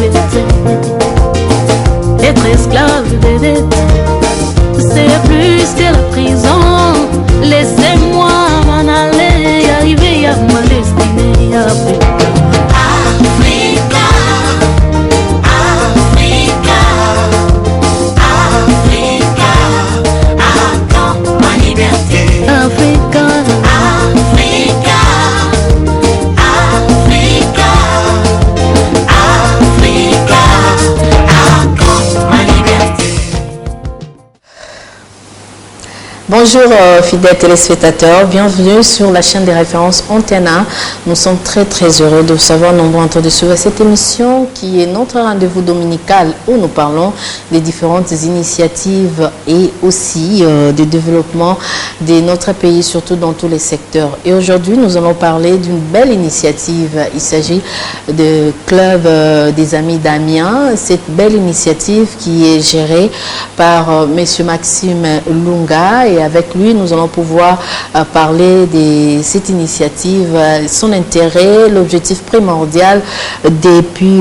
liberté. Être esclave des dettes, c'est plus que la prison. Laissez-moi m'en aller, arriver à ma destinée. Africa, Africa, Africa, Africa, attends ma liberté. Africa, Africa, Africa, Africa, attends ma liberté. Bonjour fidèles téléspectateurs, bienvenue sur la chaîne des références Antenne 1. Nous sommes très heureux de vous savoir nombreux en train de suivre cette émission qui est notre rendez-vous dominical où nous parlons des différentes initiatives et aussi du développement de notre pays, surtout dans tous les secteurs. Et aujourd'hui, nous allons parler d'une belle initiative. Il s'agit du Club des Amis d'Amiens. Cette belle initiative qui est gérée par Monsieur Maxime Lunga, et avec lui, nous allons pouvoir parler de cette initiative, son intérêt, l'objectif primordial depuis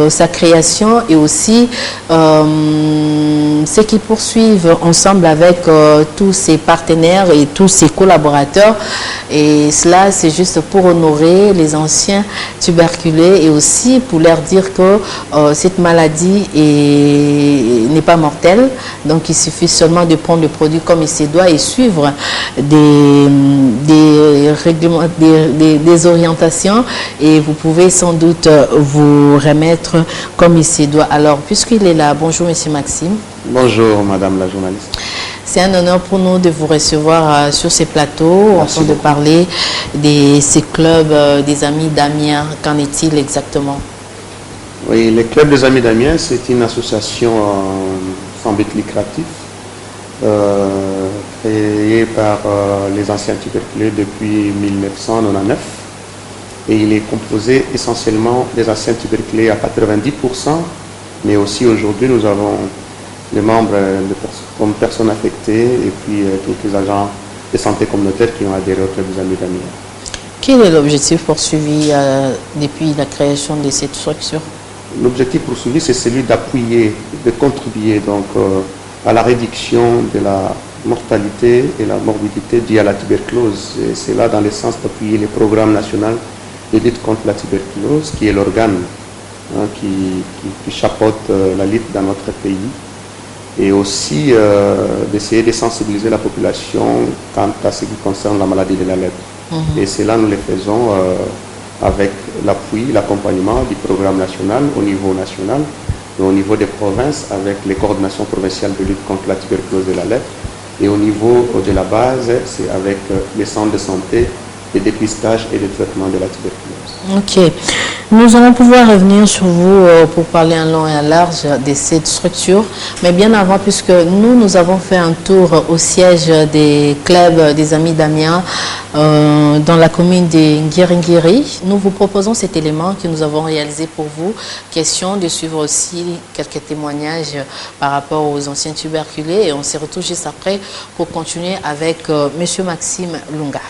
sa création et aussi ce qu'ils poursuivent ensemble avec tous ses partenaires et tous ses collaborateurs. Et cela, c'est juste pour honorer les anciens tuberculeux et aussi pour leur dire que cette maladie n'est pas mortelle. Donc, il suffit seulement de prendre le produit comme il se doit et suivre des orientations, et vous pouvez sans doute vous remettre comme il se doit. Alors, puisqu'il est là, bonjour Monsieur Maxime. Bonjour Madame la journaliste. C'est un honneur pour nous de vous recevoir sur ces plateaux, afin de parler de ces clubs des Amis d'Amiens. Qu'en est-il exactement? Oui, le Club des Amis d'Amiens, c'est une association sans but lucratif créée par les anciens tuberculeux depuis 1999. Et il est composé essentiellement des anciens tuberculeux à 90%, mais aussi aujourd'hui nous avons des membres comme personnes affectées et puis quelques agents de santé communautaire qui ont adhéré au Club des Amis d'Amiens. Quel est l'objectif poursuivi depuis la création de cette structure? L'objectif poursuivi, c'est celui d'appuyer, de contribuer donc à la réduction de la mortalité et la morbidité due à la tuberculose. Et c'est là dans le sens d'appuyer les programmes nationaux de lutte contre la tuberculose, qui est l'organe qui chapeaute la lutte dans notre pays, et aussi d'essayer de sensibiliser la population quant à ce qui concerne la maladie de la lèpre. Et cela, nous le faisons avec l'appui, l'accompagnement du programme national au niveau national et au niveau des provinces avec les coordinations provinciales de lutte contre la tuberculose de la lèpre, et au niveau de la base, c'est avec les centres de santé, de dépistage et de traitement de la tuberculose. Ok. Nous allons pouvoir revenir sur vous pour parler en long et en large de cette structure. Mais bien avant, puisque nous avons fait un tour au siège des clubs des Amis d'Amiens dans la commune de Ngiringiri, nous vous proposons cet élément que nous avons réalisé pour vous. Question de suivre aussi quelques témoignages par rapport aux anciens tuberculeux. Et on se retrouve juste après pour continuer avec Monsieur Maxime Lunga.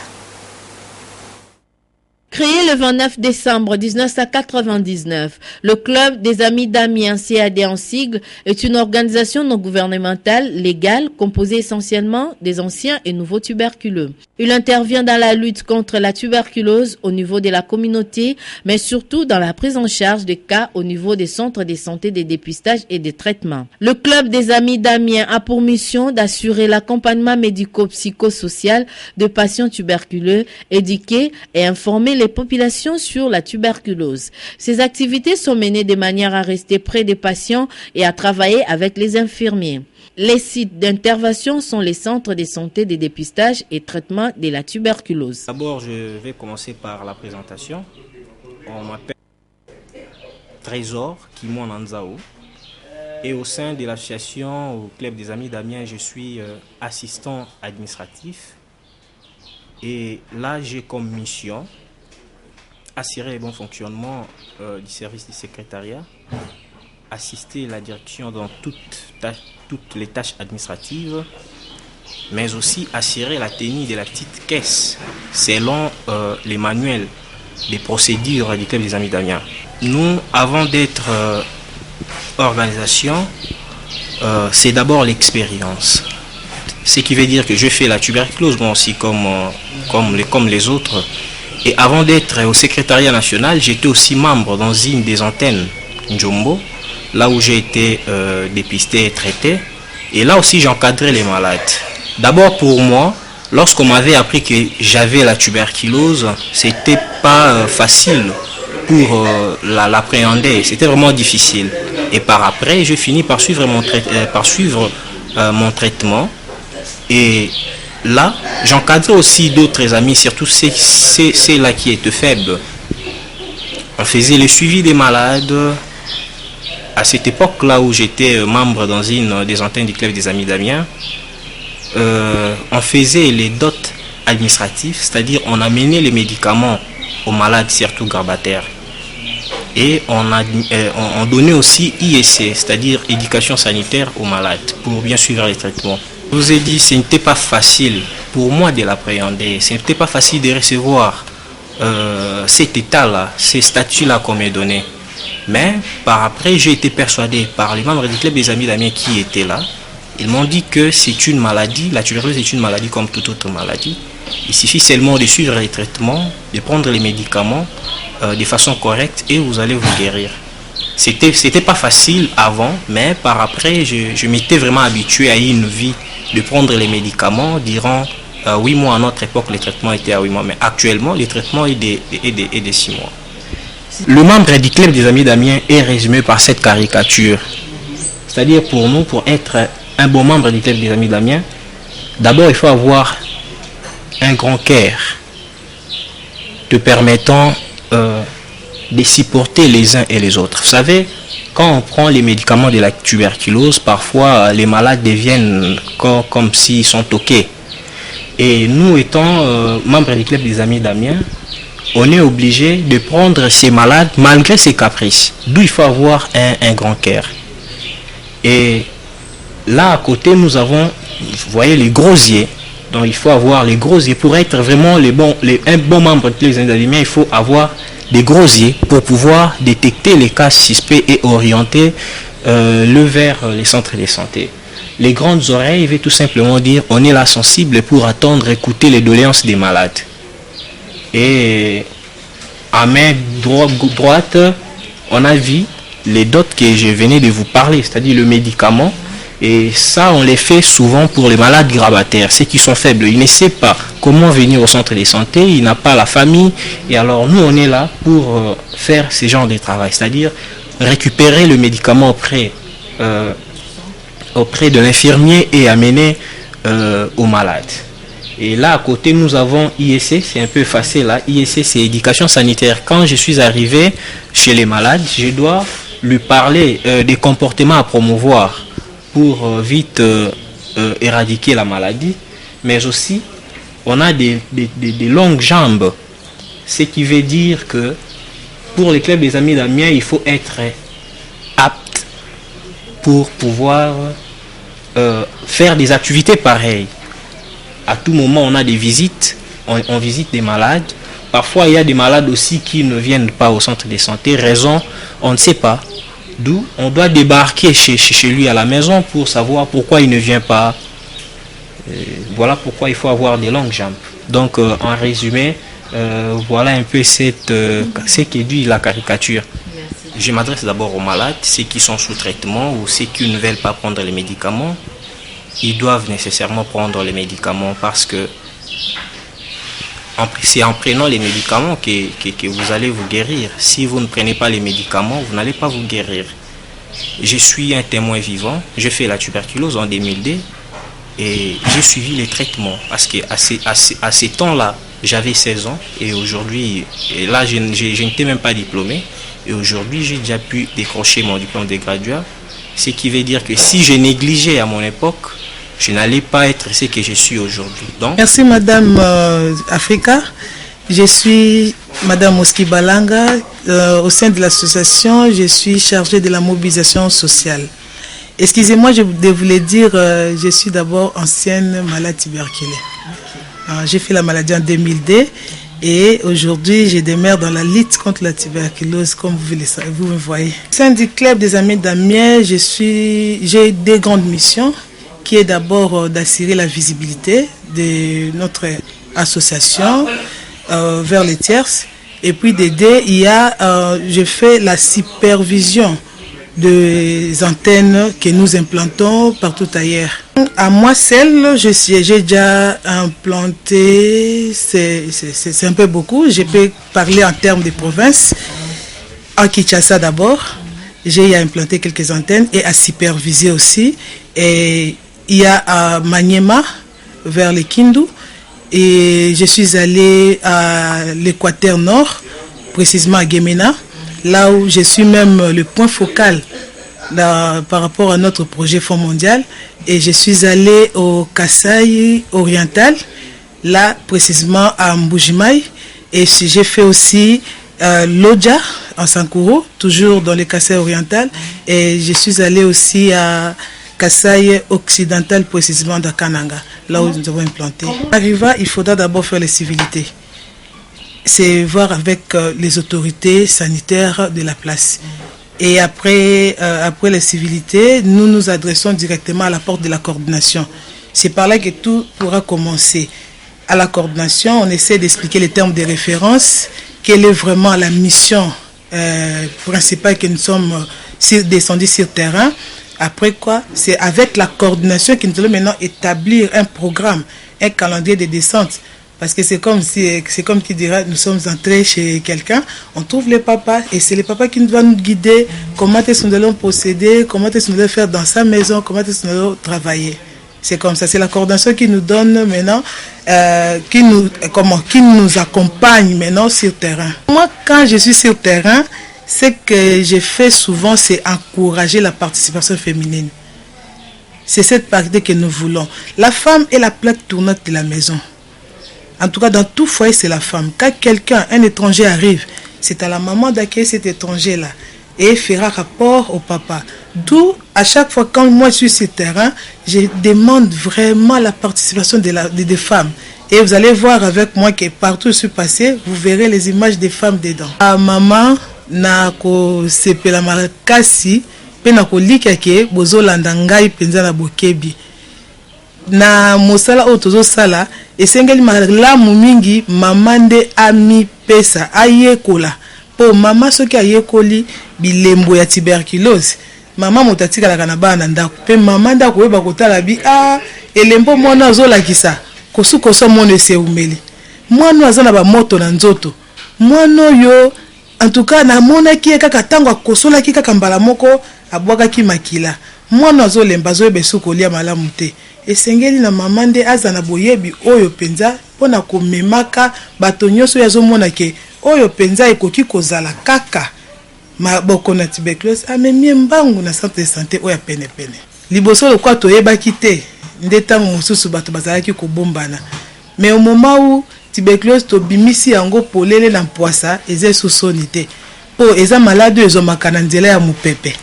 Créé le 29 décembre 1999, le Club des Amis d'Amiens, CAD en sigle, est une organisation non gouvernementale légale composée essentiellement des anciens et nouveaux tuberculeux. Il intervient dans la lutte contre la tuberculose au niveau de la communauté, mais surtout dans la prise en charge des cas au niveau des centres de santé, des dépistages et des traitements. Le Club des Amis d'Amiens a pour mission d'assurer l'accompagnement médico-psychosocial de patients tuberculeux, éduquer et informer les populations sur la tuberculose. Ces activités sont menées de manière à rester près des patients et à travailler avec les infirmiers. Les sites d'intervention sont les centres de santé, de dépistage et traitement de la tuberculose. D'abord, je vais commencer par la présentation. On m'appelle Trésor Kimon Nanzao. Et au sein de l'association au Club des Amis d'Amiens, je suis assistant administratif. Et là, j'ai comme mission assurer le bon fonctionnement du service du secrétariat, assister la direction dans toutes les tâches administratives, mais aussi assurer la tenue de la petite caisse selon les manuels des procédures du Club des Amis d'Amiens. nous, avant d'être organisation, c'est d'abord l'expérience. Ce qui veut dire que je fais la tuberculose, moi aussi, comme les autres. Et avant d'être au secrétariat national, j'étais aussi membre dans une des antennes Njombo, là où j'ai été dépisté et traité. Et là aussi, j'encadrais les malades. D'abord pour moi, lorsqu'on m'avait appris que j'avais la tuberculose, c'était pas facile pour l'appréhender. C'était vraiment difficile. Et par après, je finis par suivre mon traitement. Et là, j'encadrais aussi d'autres amis, surtout ceux-là qui étaient faibles. On faisait le suivi des malades. À cette époque-là où j'étais membre dans une des antennes du club des Amis d'Amiens, on faisait les dots administratifs, c'est-à-dire on amenait les médicaments aux malades, surtout grabataires. Et on donnait aussi ISC, c'est-à-dire éducation sanitaire aux malades, pour bien suivre les traitements. Je vous ai dit, ce n'était pas facile pour moi de l'appréhender, ce n'était pas facile de recevoir cet état-là, ces statuts-là qu'on m'a donné. Mais par après, j'ai été persuadé par les membres du club des Amis d'Amiens qui étaient là. Ils m'ont dit que c'est une maladie, la tuberculose est une maladie comme toute autre maladie. Il suffit seulement de suivre les traitements, de prendre les médicaments de façon correcte et vous allez vous guérir. C'était pas facile avant, mais par après, je m'étais vraiment habitué à une vie de prendre les médicaments durant 8 mois. À notre époque, les traitements étaient à 8 mois, mais actuellement, les traitements est de 6 mois. Le membre du club des Amis d'Amiens est résumé par cette caricature. C'est-à-dire pour nous, pour être un bon membre du club des Amis d'Amiens, d'abord il faut avoir un grand cœur te permettant de supporter les uns et les autres. Vous savez, quand on prend les médicaments de la tuberculose, parfois les malades deviennent comme s'ils sont toqués. Et nous étant membres du club des Amis d'Amiens, on est obligé de prendre ces malades malgré ses caprices. D'où il faut avoir un grand cœur. Et là à côté, nous avons, vous voyez, les grosiers. Donc il faut avoir les grosiers. Pour être vraiment un bon membre des Amis d'Amiens, il faut avoir des grosiers pour pouvoir détecter les cas suspects et orienter vers les centres de santé. Les grandes oreilles veut tout simplement dire on est là sensible pour attendre, écouter les doléances des malades. Et à main droite, on a vu les dots que je venais de vous parler, c'est-à-dire le médicament. Et ça, on les fait souvent pour les malades grabataires, ceux qui sont faibles. Ils ne savent pas comment venir au centre de santé, ils n'ont pas la famille. Et alors, nous, on est là pour faire ce genre de travail, c'est-à-dire récupérer le médicament auprès de l'infirmier et amener aux malades. Et là, à côté, nous avons ISC, c'est un peu facile là. ISC, c'est éducation sanitaire. Quand je suis arrivé chez les malades, je dois lui parler des comportements à promouvoir pour vite éradiquer la maladie. Mais aussi, on a des longues jambes. Ce qui veut dire que pour les clubs des Amis d'Amiens, il faut être apte pour pouvoir faire des activités pareilles. À tout moment, on a des visites, on visite des malades. Parfois, il y a des malades aussi qui ne viennent pas au centre de santé. Raison, on ne sait pas. D'où on doit débarquer chez lui à la maison pour savoir pourquoi il ne vient pas. Voilà pourquoi il faut avoir des longues jambes. Donc, en résumé, voilà un peu ce qui dit la caricature. Je m'adresse d'abord aux malades, ceux qui sont sous traitement ou ceux qui ne veulent pas prendre les médicaments. Ils doivent nécessairement prendre les médicaments parce que c'est en prenant les médicaments que vous allez vous guérir. Si vous ne prenez pas les médicaments, vous n'allez pas vous guérir. Je suis un témoin vivant. J'ai fait la tuberculose en 2002 et j'ai suivi les traitements parce qu'à ces temps-là, j'avais 16 ans et aujourd'hui, et là, je n'étais même pas diplômé. Et aujourd'hui, j'ai déjà pu décrocher mon diplôme de graduat. Ce qui veut dire que si je négligeais à mon époque, je n'allais pas être ce que je suis aujourd'hui. Donc, merci Madame Africa. Je suis Madame Moski Balanga. Au sein de l'association, je suis chargée de la mobilisation sociale. Excusez-moi, je voulais dire, je suis d'abord ancienne malade tuberculeuse. J'ai fait la maladie en 2002 Et aujourd'hui, je demeure dans la lutte contre la tuberculose, comme vous me voyez. Au sein du club des Amis d'Amiens, j'ai deux grandes missions, qui est d'abord d'assurer la visibilité de notre association vers les tierces. Et puis d'aider, je fais la supervision des antennes que nous implantons partout ailleurs. À moi seule, j'ai déjà implanté, c'est un peu beaucoup, je peux parler en termes de province. À Kinshasa d'abord, j'ai implanté quelques antennes et à superviser aussi. Et il y a à Maniema, vers le Kindu, et je suis allé à l'Équateur Nord, précisément à Gemena, là où je suis même le point focal par rapport à notre projet Fonds mondial. Et je suis allé au Kasaï oriental, là précisément à Mbujimaï. Et j'ai fait aussi l'Odja en Sankuru, toujours dans le Kasaï oriental. Et je suis allé aussi à Kasaï occidental, précisément dans Kananga, là où nous avons implanté. Arriva, il faudra d'abord faire les civilités. C'est voir avec les autorités sanitaires de la place. Et après les civilités, nous nous adressons directement à la porte de la coordination. C'est par là que tout pourra commencer. À la coordination, on essaie d'expliquer les termes de référence, quelle est vraiment la mission principale que nous sommes descendus sur terrain. Après quoi, c'est avec la coordination que nous allons maintenant établir un programme, un calendrier de descente. Parce que c'est comme qui dira, nous sommes entrés chez quelqu'un, on trouve les papas, et c'est les papas qui doivent nous guider, comment est-ce que nous allons procéder, comment est-ce que nous allons faire dans sa maison, comment est-ce que nous allons travailler. C'est comme ça, c'est la coordination qui nous donne maintenant, qui nous accompagne maintenant sur terrain. Moi, quand je suis sur terrain, ce que je fais souvent, c'est encourager la participation féminine. C'est cette parité que nous voulons. La femme est la plaque tournante de la maison. En tout cas, dans tout foyer, c'est la femme. Quand un étranger arrive, c'est à la maman d'accueillir cet étranger-là et fera rapport au papa. D'où, à chaque fois, quand moi je suis sur le terrain, je demande vraiment la participation des femmes. Et vous allez voir avec moi que partout où je suis passé, vous verrez les images des femmes dedans. Maman, na ko sepela makasi, pe na ko likake, bozo landangai penza na bokebi. Na mosala otozo sala, esengeli malamu mingi mamande ami pesa ayekola. Po mama soki ayekoli bilembo ya tuberculose. Mama motatika la kanaba na ndako. Pe mama ndako weba kotala bi elembo mwana zola kisa. Kosu koso mone se umeli. Mwana azana ba moto na nzoto. Mwana yo en tout cas na mona ki kaka tango kosola ki kaka mbala moko abwaka ki makila. Mwana azolemba zoyeba sukolia malamu te. Esengeli na mama nde azana boyebi oyo penza pona komemaka bato nyonso yazomona ke oyo penza ekoki kozala kaka maboko na tuberculose amemie mbangu na centre de santé oya pene pene. Liboso lokwa toyebaki te nde tango mosusu bato bazalaki kobombana. Mais au moment où tuberculose to bimisi yango polele na mpoasa eze susoni te. Po eza malade ezomaka na nzela ya mupepe.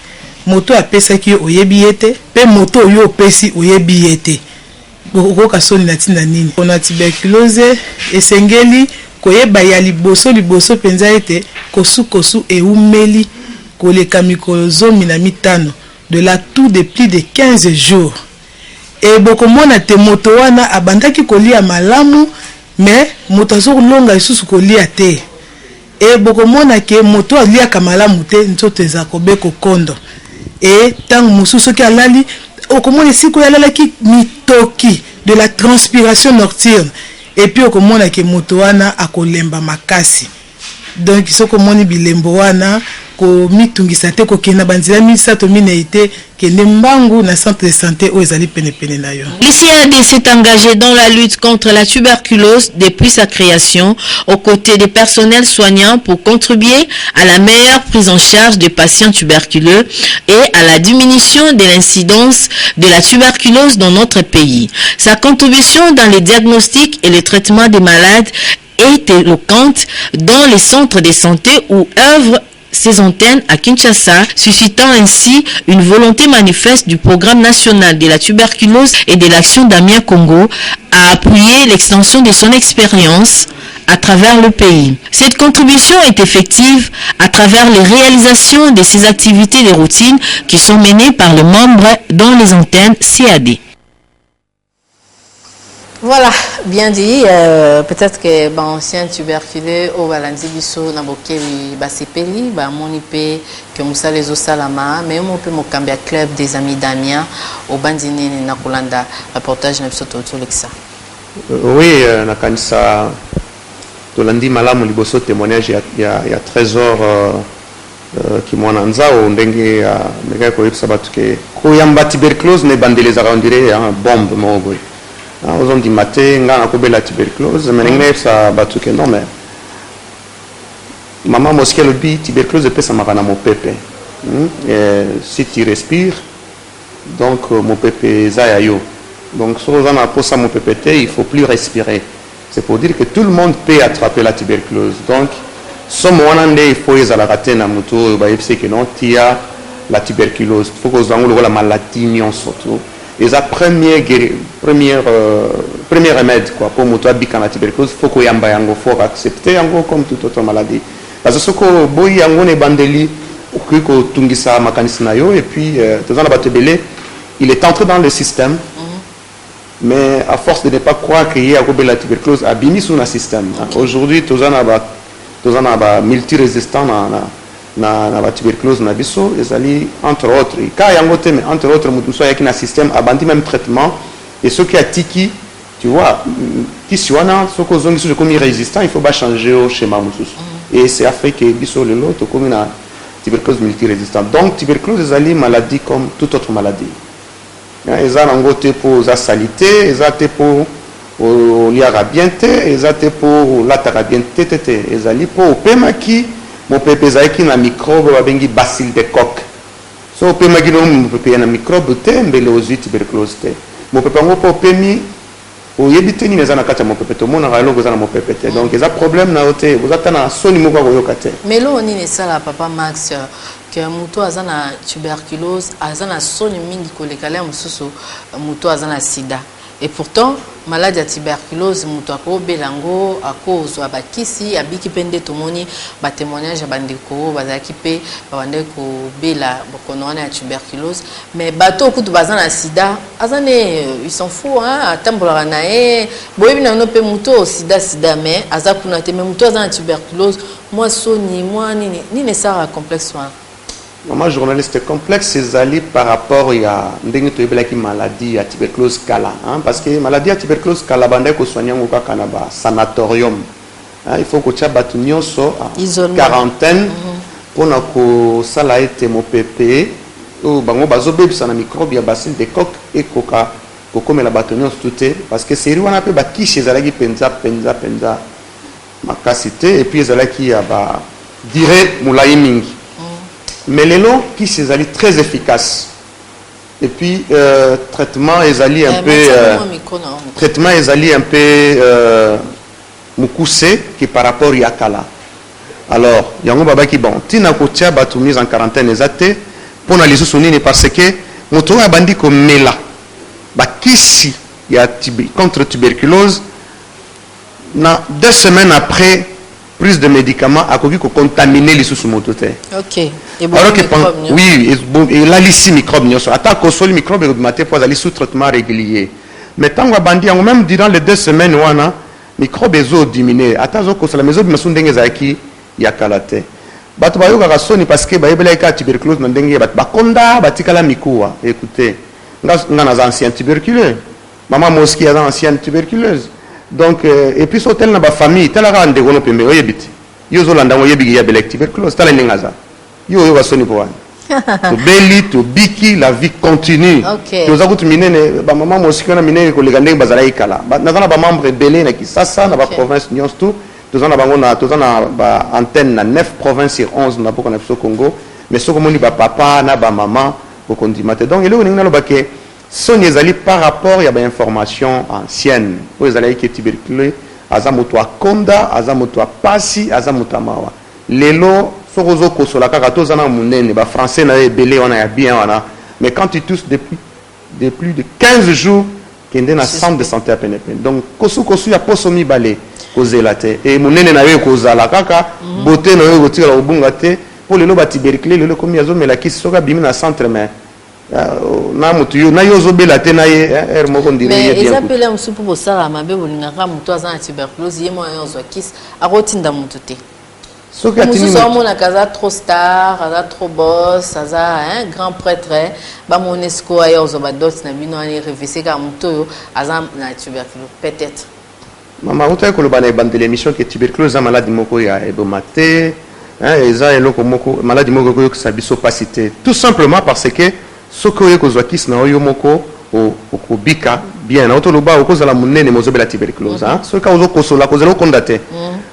Moto apesaki oyebi yete pe moto oyo opesi oyebi yete okoka soni na tina nini ona tuberculose esengeli koyeba ya liboso penza ete kosu eumeli koleka mikolo 15 de la tout de plus de 15 jours et bokomona te moto wana abandaki kolia malamu mais moto azolonga isusu kolia te et bokomona ke moto aliaka malamu te nzoto ezakobeko kondo. Et tant mosusu ki alali okomona siko yalala ki mitoki de la transpiration nocturne et puis okomona ke moto wana akolemba makasi donc soko moni bilembo wana ko mitungisa te ko kena banzila misato mineite ke nembangu na centre de santé o ezali pene na yo. L'ICAD s'est engagé dans la lutte contre la tuberculose depuis sa création aux côtés des personnels soignants pour contribuer à la meilleure prise en charge des patients tuberculeux et à la diminution de l'incidence de la tuberculose dans notre pays. Sa contribution dans les diagnostics et les traitements des malades est éloquente dans les centres de santé où œuvrent ses antennes à Kinshasa, suscitant ainsi une volonté manifeste du programme national de la tuberculose et de l'action Damien Congo à appuyer l'extension de son expérience à travers le pays. Cette contribution est effective à travers les réalisations de ces activités de routine qui sont menées par les membres dans les antennes CAD. Voilà, bien dit. Peut-être que ancien tuberculeux au balandi biso na bokewi basepeli ba monipe que musa les osalama mais on peut mo kambia club des amis d'Amiens au bandini na kolanda reportage na biso to Lexa. Oui, na kanisa tolandi malamu liboso témoignage ya trésor qui mwana nzao ndenge ndenge ko yebisa batu ke ko yamba tuberculose ne bandeleza on dirait bombe mo boy. Aux on dit matin, on a la tuberculose, mais ça va tout que non, mais maman mosquée le dit tuberculose peut ça m'a mon pépé. Si tu respires, donc mon pépé zayayo. Donc si on a pour ça mon pépé, il faut plus respirer. C'est pour dire que tout le monde peut attraper la tuberculose. Donc somme on il faut les rater na moto, bah c'est que non, tu as la tuberculose. Il faut que vous la maladie non surtout. Et ça premier remède quoi pour moto bika na tuberculose faut ko yamba yango faut accepter yango comme toute autre maladie parce que soko boyi yango ne bandeli ko tungisa makanisi na yo et puis tozana batebele il est entré dans le système mais à force de ne pas croire qu'il y a la tuberculose abimi sur le système aujourd'hui tozana ba multirésistant na la tuberculose na biso ezali entre autres ka yango te mais entre autres mutu so yaki na système abandi même traitement et ceux qui a tiki tu vois qui siwana soko zongi so comme résistant il faut pas changer au schéma mutu et c'est afrique biso le lot comme na tuberculose multirésistant donc tuberculose ezali maladie comme toute autre maladie ezala ngote pour za salité ezate pour liara bien te ezate pour la tarabiente te ezali pour pemaki mon pépé zaiki na microbe babengi bacille de coq so pépé magino mon pépé na microbe te mbele ozi tuberculose te mon pépé ngo po pemi o yebite ni nezana kata mon pépé to mona ralo gozana mon pépé te donc eza problème na ote vous attana soni moko ko yokate mais lo ni ne sala papa Max que muto azana tuberculose azana soni mingi kolekala mususu muto azana sida et pourtant maladie à tuberculose muto ko belango à cause wa bakisi abiki pende tomoni ba témoignage bandeko bazaki pe bande ko bela bokono na tuberculose mais bato kutu bazana sida azane ils s'en fout atambola na boyebi na no pe muto sida mais azakuna te mais muto azana tuberculose moi soni moi ni ne sera complexe Moi, journaliste complexe, c'est allé par rapport à une maladie à tuberculose kala. Parce que maladie à tuberculose kala, il soigner au sanatorium. Il faut que tu aies une quarantaine pour que ça ait été mon pépé. Ça a microbe, il y a bacille de coq et coca. Comme la bâtonnion tout parce que c'est un peu qui chez Zalagi penza ma cassité et puis Zalaki a direct moulaïming. Mais les lots qui sont très efficaces. Et puis traitement est allé un peu traitement est allé un peu mukuse qui par rapport à Kala. Alors yango baba qui bon tina kotia batu mise en quarantaine exacte pour na lisu sunini parce que moto a bandi comme mela ba kisi ya contre tuberculose na 2 semaines après prise de médicaments a contaminé les sous-mototes. Ok. Et alors que oui, et là ici microbes n'y sont. Attends que sur les microbes maté pour aller sous traitement régulier. Mais tant que bandi même durant les 2 semaines wana microbes ont diminué. Attends que sur la maison de mason dengue zaki ya kalate. Batu bayo ka soni parce que bayebela ka tuberculose na dengue ba konda batikala mikuwa. Écoutez, ngana ancien tuberculeux. Maman Moski a ancienne tuberculeuse. Donc et puis hôtel na ba famille tala rande gono pembe oyebiti yo zolanda mo yebi ya belek tuberculose tala ningaza yo wasoni po wana to beli to biki la vie continue to za kutu minene ba maman mosika na minene ko legande bazala ikala na zana ba membre belé na Kisasa na ba province nyons tout to zana bango na to zana ba antenne na 9 provinces sur 11 na poko na biso Congo mais soko moni ba papa na ba maman ko kondimate donc ele oninga lo baké son ezali par rapport à une information ancienne où ezali qui tuberculeux azamoto akonda azamoto apasi azamoto amawa lelo Sorozo kosola kaka tozana munene ba français na belé on a bien wana. Mais quand tu tousses depuis plus de 15 jours kende na centre de santé à peine. Donc kosu ya poso mi balé kozela te et munene na yo kozala kaka beauté na yo kotira obunga te pour le loba tuberculose le komi azo melaki soka bimi na centre mais na mutu yo na yo zobela te na ye er moko ndire mais ils appellent un soupe pour ça mabe bolingaka mutu azana tuberculose yemo yo zo kis akotinda mutu te. Soki atini mutu kaza trop star, aza trop boss, aza un grand prêtre, ba monesco ayo zo ba dot na bino ani revese ka mutu yo aza na tuberculose peut-être. Mama uta ko lobana bande l'émission que tuberculose maladie moko ya ebomate eza eloko moko maladie moko ko yoka biso pasité tout simplement parce que soko yo kozwa kis na yo moko o bika bien na otoloba okozala munene mozobela tuberculose soka ozo kosola kozela kondate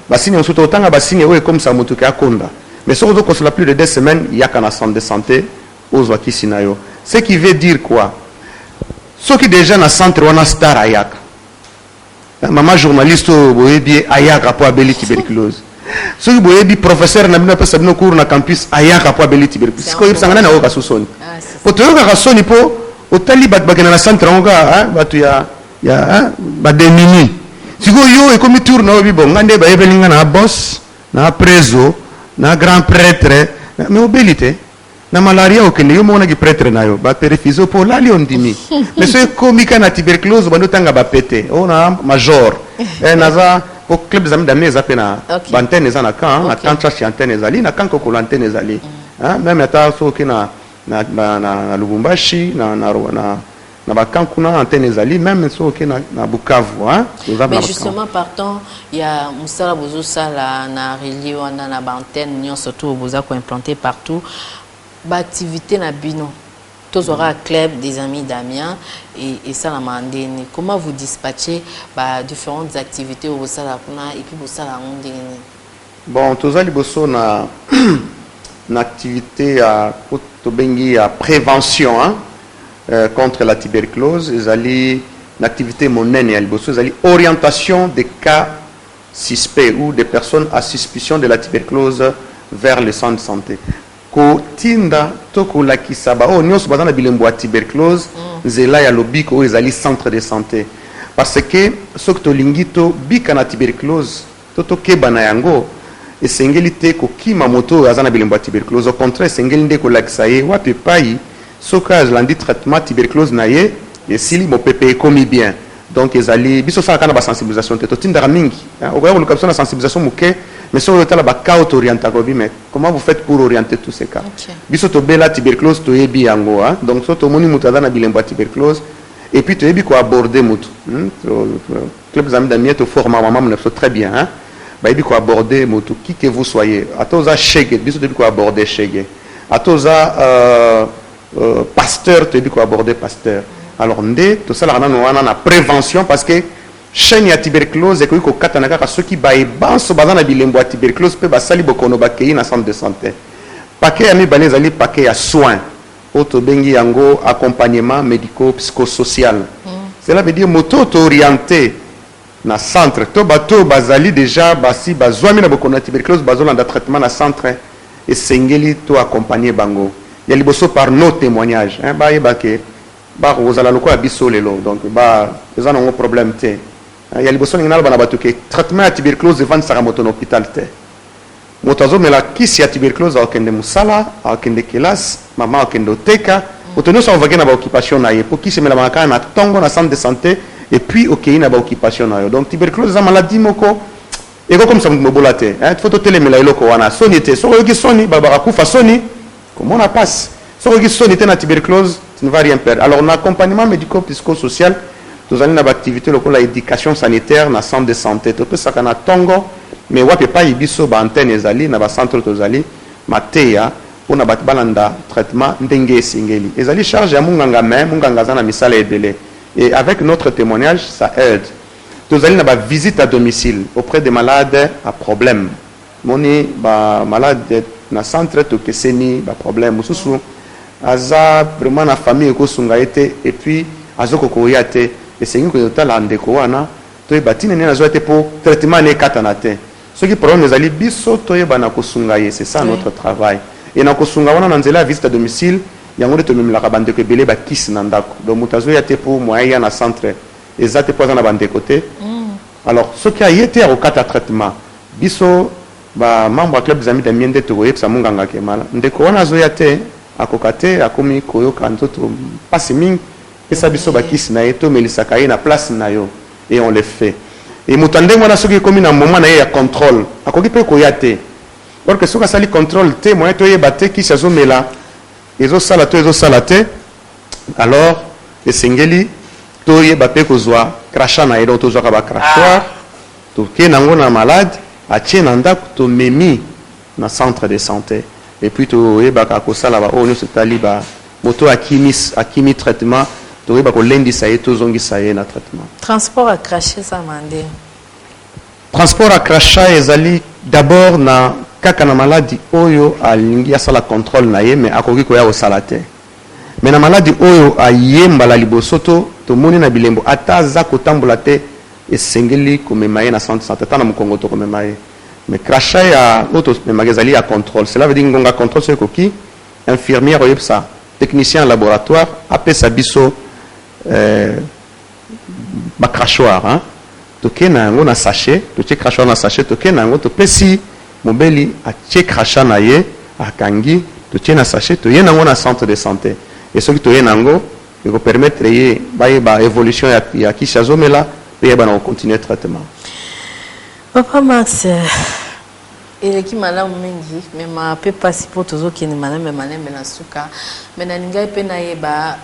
basini on soto tanga basini oyo comme ça mutu ka konda mais soko ozo kosola plus de 2 semaines yaka na centre de santé ozwa kis na yo ce qui veut dire quoi soki déjà na centre wana star ayaka maman journaliste boyebi ayaka po abeli tuberculose soki boyebi professeur na bino pesa bino cours na campus ayaka po abeli tuberculose ko yebsanga na oka susoni po toyoka ka soni po otali bat bakena na centre onga batu ya ba demini siko yo ekomi tour na obi bonga nde bayebelinga na boss na preso na grand prêtre mais obelite na malaria okende yo mona ki prêtre na yo ba refiso po lali ondimi mais so komika na tuberculose bando tanga ba pete ona major naza au club des amis d'amis za pena bantene za na kan na kan chachi antenne zali na kan ko antenne zali même ata so kina na Lubumbashi na bakankuna antenne zali même so kina na Bukavu mais justement partant il y a musala bozo sala na relié wana na bantenne nyon surtout boza ko implanter partout. Activité na bino tous aura club des amis d'Amiens et ça la mandene comment vous dispatchez différentes activités au sala kuna et puis au sala ondene bon tous ali bosso na activité à tobengi à prévention contre la tuberculose ils ali l'activité monene ali bosso ali orientation des cas suspects ou des personnes à suspicion de la tuberculose vers le centre de santé. Ko tinda toko la kisaba o nyos bazana bilembo a tuberculose zela ya lobiko ezali centre de santé parce que sokto lingito bika na tuberculose toto keba na yango esengeli te ko kima moto azana bilembo a tuberculose au contraire esengeli nde ko laksaye wapi pai soka landi traitement tuberculose na ye esili mo pepe komi bien donc ezali biso sala kana ba sensibilisation te to tinda mingi o ko yako kapsona sensibilisation muke. Mais sur le tas, mais comment vous faites pour orienter tous ces cas? Biso to bela tuberculose to yebi yango donc so to moni mutada na bilembo tuberculose et puis to yebi ko aborder mutu club des amis d'Amiens to forma maman ne très bien ba yebi ko aborder mutu qui que vous soyez atoza chege biso to yebi ko aborder chege atoza pasteur to yebi ko aborder pasteur alors ndé to sala na prévention parce que chaîne ya tuberculose ko ko katana kaka soki bae banso bazana bilembo ya tuberculose pe basali bokono bakei na centre de santé paquet ya mibale ezali paquet ya soins auto bengi yango accompagnement médico-psychosocial cela veut dire moto orienté na centre to bato bazali déjà basi bazwami na bokono ya tuberculose bazolanda traitement na centre et sengeli to accompagner bango ya liboso par nos témoignages ba yebake ba kozala lokola biso lelo donc ba ezana ngo problème te. Il y a les personnes qui ont que traitement à tuberculose devant sa moto hôpital te. Motazo mais la qui si a tuberculose a kende musala, a kende kelas, maman a kende teka, otono sa vagina ba occupation na ye pour qui se met la manaka na tongo na centre de santé et puis OK na ba occupation na yo. Donc tuberculose za maladie moko et comme ça me bolate. Faut to tele mela iloko wana soni te. So yo ki soni barbara kufa soni comment on passe. So yo ki soni te na tuberculose, tu ne vas rien perdre. Alors un accompagnement médico-psychosocial nous avons une activité locale l'éducation sanitaire dans le centre de santé. Tout ça qu'on a tongo, mais on peut pas y biso ba antenne ezali na ba centre tozali mateya pour na balanda traitement ndenge singeli. Ezali charge ya munganga mais munganga zana misala ebele. Et avec notre témoignage ça aide. Tozali na ba visite à domicile auprès des malades à problème. Moni ba malade na centre to keseni ba problème mususu aza vraiment na famille ko sunga été et puis azoko ko yate et c'est une que tu as l'andeko wana to e batine ne nazo ete po traitement ne katana te Ce qui problème les ali biso toyeba na kosunga ye, c'est ça notre travail. Et na kosunga wana na nzela visite à domicile, yango de to même la bande que belé ba kiss na ndako. Donc mutazo ya te pour moyen na centre. Ezate poza na bande côté. Alors ce qui a été au cas de traitement, biso ba membre du club des amis d'Amiens de Togoye ça munganga kemala. Ndeko wana zo ya te akokate akomi koyo kantoto passe ming et ça biso ba kiss na eto melisa kaye na place na yo et on le fait. Et mutande mwana soki komi na moment na ye ya contrôle akoki pe koyate parce que soka sali contrôle te moyen to yeba te ki sazo mela ezo sala te alors le singeli to yeba pe kozwa crachat na edo to zwa ka ba crachoir to ke nango na malade a tie na ndako to memi na centre de santé et puis to yeba ka ko sala ba onyo setali ba moto akimi traitement to yeba ko lendi sa eto zongi sa na traitement. Transport à cracher ça mandé. Transport à crachat ezali d'abord na kaka na maladie oyo alingi asala contrôle na ye mais akoki ko ya osala te. Mais na maladie oyo ayemba la libosoto to moni na bilembo ata za kotambola te esengeli komema ye na centre santé ta na mukongo to komema ye. Mais crachat ya auto magazali ya contrôle, cela veut dire ngonga contrôle ce koki infirmière oyepsa technicien en laboratoire apesa biso ba crachoir hein. Toke na yango na sachet, to tie crachoir na sachet, toke na yango to pesi mobeli a tie crachat na ye akangi, to tie na sachet, to ye nango na centre de santé. Et ce qui to ye nango, il va permettre ye ba évolution ya kishazomela, pe ba na continuer traitement. Papa Max, il qui malamu mingi, mais ma peut passer pour tous qui ne malamu na suka, mais na ningai pe na ye ba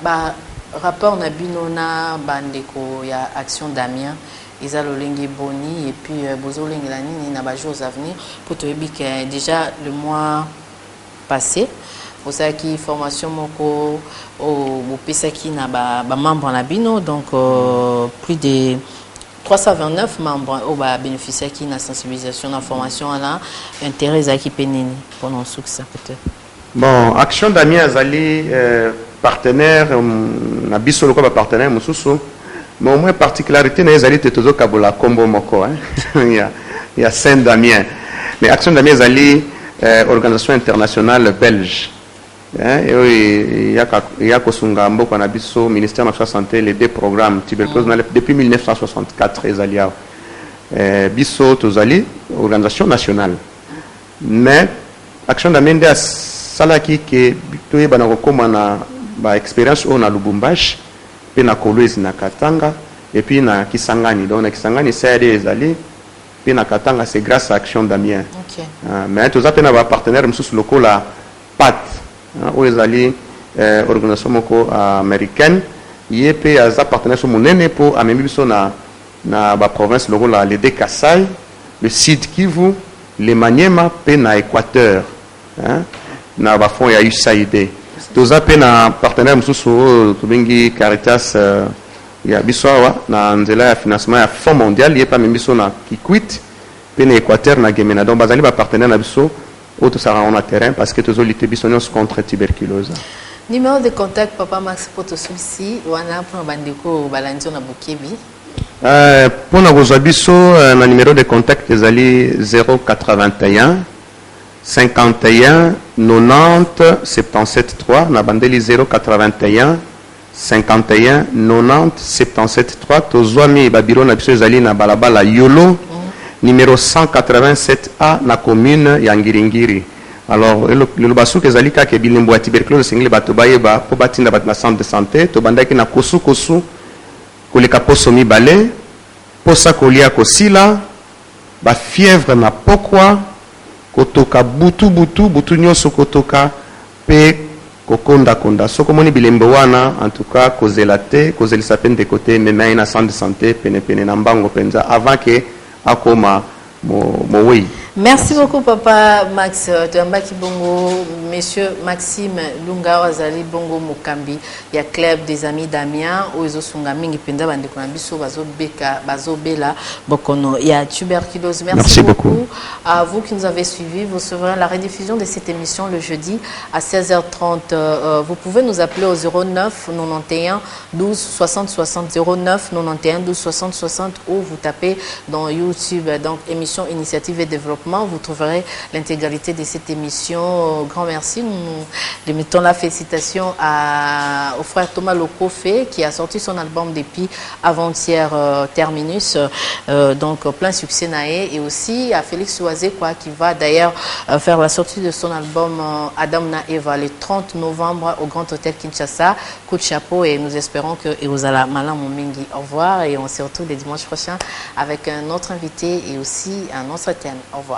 rapport na bino na bandeko ya action d'Amiens. Ils ont le boni et puis bozo l'ingilani na ba jours à venir pour te dire que déjà le mois passé pour ça qui formation moko au pesa qui na ba membre na bino donc plus de 329 membres au ba bénéficiaires qui na sensibilisation na formation là intérêt à qui penini pendant succès peut-être. Bon, action d'Amiens azali partenaire na biso loko ba partenaire mususu. Mais au moins particularité na ezali te tozo kabola kombo moko hein. il y a Saint Damien. Mais Action Damien ezali organisation internationale belge. Hein et il y a kosunga mboko na biso ministère de la santé les deux programmes tuberculose depuis 1964 ezali biso tozali organisation nationale. Mais Action Damien de salaki ke toyeba na kokoma na ba expérience on a Lubumbashi puis na Kolwezi na Katanga et puis na Kisangani. Donc na Kisangani c'est ezali puis na Katanga c'est grâce à Action d'Amiens. OK. Mais tout ça pe na ba partenaire msusu loko la PAT o ezali organisation moko américaine yepe aza partenaire so monene po amemi biso na ba province loko la le Kasai, le Sud Kivu, le Maniema pe na Équateur. Hein na ba fond ya USAID. Tous appels na partenaire mususu tubengi Caritas ya bisoa na nzela ya financement ya Fonds mondial yepa membiso na Kikwit pe na Équateur na Gemena donc bazali ba partenaire na biso auto sara on a terrain parce que tous lutter biso contre tuberculose. Numéro de contact Papa Max pour tous ici wana pour bandeko balanzo na Bukebi. Pour na kozwa biso na numéro de contact ezali 081 51 90 77 3 na bandeli 081 51 90 77 3 tozwami babiro na biso ezali na balabala Yolo numéro 187A na commune ya Ngiringiri. Alors le basuki ezali kaka bilembo ya tuberculose single bato bayeba po batinda bat na centre de santé to bandaki na kosu koleka poso mibale posa kolia kosila ba fièvre na pokwa kotoka butu nyonso kotoka pe kokonda soko moni bilembo wana en tout cas kozela te kozelisa pe de côté même na centre de santé pene na mbango penza avant que akoma mo oui Merci beaucoup, Papa Max. Tuambaki Bongo, Monsieur Maxime Lunga Wazali Bongo Mokambi. Il y a Club des Amis Damien, Oizo Sungamingi Penda Bandekonabiso, Bazo Beka, Bazo Bela, Bokono. Il y a Tuberculose. Merci beaucoup à vous qui nous avez suivis. Vous recevrez la rediffusion de cette émission le jeudi à 16h30. Vous pouvez nous appeler au 09 91 12 60 60 09 91 12 60 60 ou vous tapez dans YouTube, donc émission Initiative et Développement. Vous trouverez l'intégralité de cette émission. Grand merci. Nous mettons la félicitation au frère Thomas Lokofé qui a sorti son album depuis avant-hier Terminus. Donc plein succès Naé. Et aussi à Félix Oisé qui va d'ailleurs faire la sortie de son album Adam Na Eva le 30 novembre au Grand Hôtel Kinshasa. Coup de chapeau et nous espérons que Eozala Malam Momingi. Au revoir et on se retrouve le dimanche prochain avec un autre invité et aussi un autre thème. Au revoir.